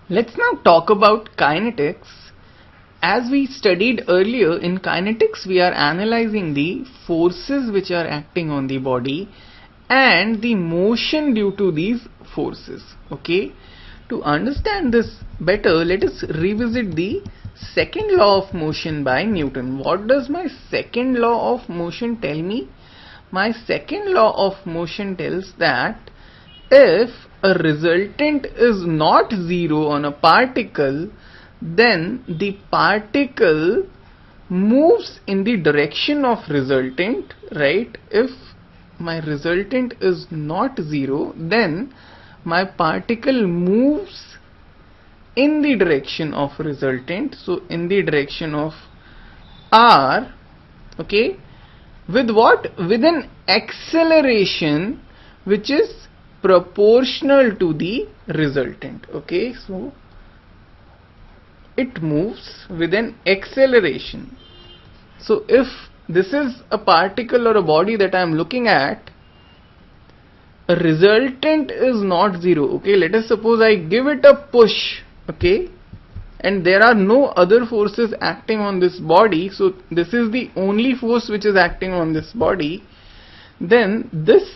Let's now talk about kinetics. As we studied earlier, in kinetics we are analyzing the forces which are acting on the body and the motion due to these forces. Okay, to understand this better, let us revisit the second law of motion by Newton. What does my second law of motion tell me? My second law of motion tells that if a resultant is not zero on a particle, then the particle moves in the direction of resultant, right? If my resultant is not zero, then my particle moves in the direction of resultant, so in the direction of r, okay, with what? With an acceleration which is proportional to the resultant. Okay, so it moves with an acceleration. So if this is a particle or a body that I am looking at, a resultant is not zero. Okay, let us suppose I give it a push, okay, and there are no other forces acting on this body, so this is the only force which is acting on this body, then this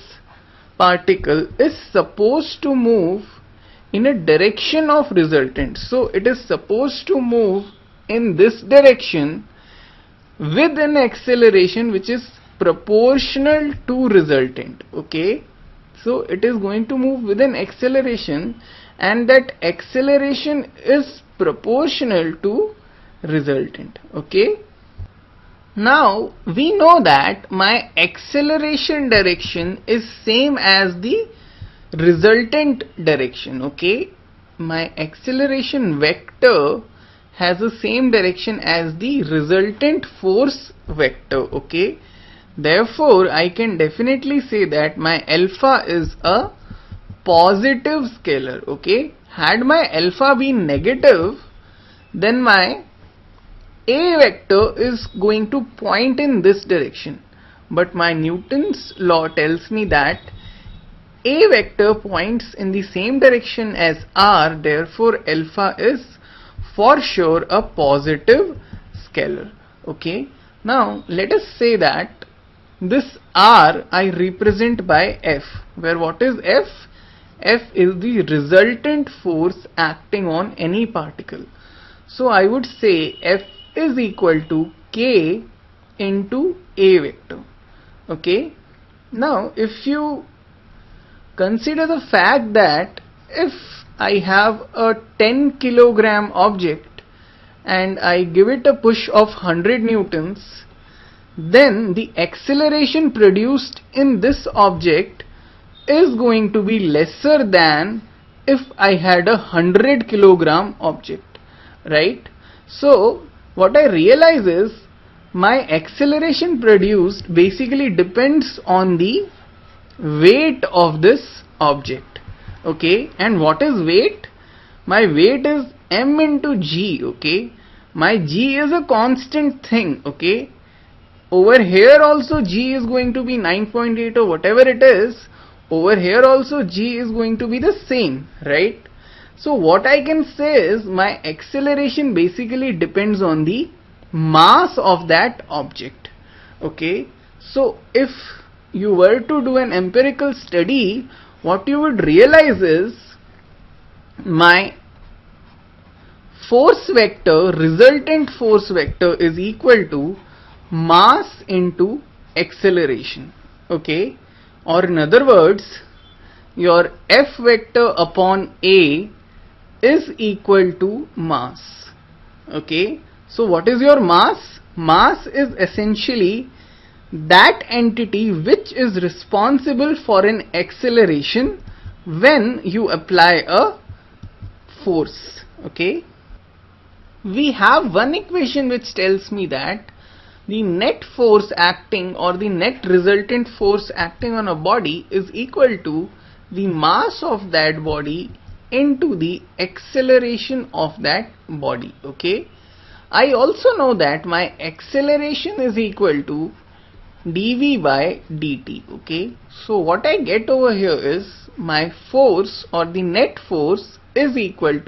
particle is supposed to move in a direction of resultant. So it is supposed to move in this direction with an acceleration which is proportional to resultant. Okay, so it is going to move with an acceleration, and that acceleration is proportional to resultant. Okay, now we know that my acceleration direction is same as the resultant direction. Okay, my acceleration vector has the same direction as the resultant force vector. Okay, therefore I can definitely say that my alpha is a positive scalar. Okay, had my alpha been negative, then my a vector is going to point in this direction, but my Newton's law tells me that a vector points in the same direction as r, therefore alpha is for sure a positive scalar. Okay, now let us say that this r I represent by F, where what is F? F is the resultant force acting on any particle. So I would say F is equal to K into A vector. Okay, now if you consider the fact that if I have a 10 kilogram object and I give it a push of 100 newtons, then the acceleration produced in this object is going to be lesser than if I had a 100 kilogram object, right? So what I realize is my acceleration produced basically depends on the weight of this object. Okay, and what is weight? My weight is m into g. Okay, my g is a constant thing. Okay, over here also g is going to be 9.8 or whatever it is. Over here also g is going to be the same, right? So what I can say is my acceleration basically depends on the mass of that object. Okay, so if you were to do an empirical study, what you would realize is my force vector, resultant force vector, is equal to mass into acceleration. Okay, or in other words, your F vector upon A is equal to mass. Okay, so what is your mass? Mass is essentially that entity which is responsible for an acceleration when you apply a force. Okay, we have one equation which tells me that the net force acting or the net resultant force acting on a body is equal to the mass of that body into the acceleration of that body. Okay, I also know that my acceleration is equal to dv by dt. Okay, so what I get over here is my force or the net force is equal to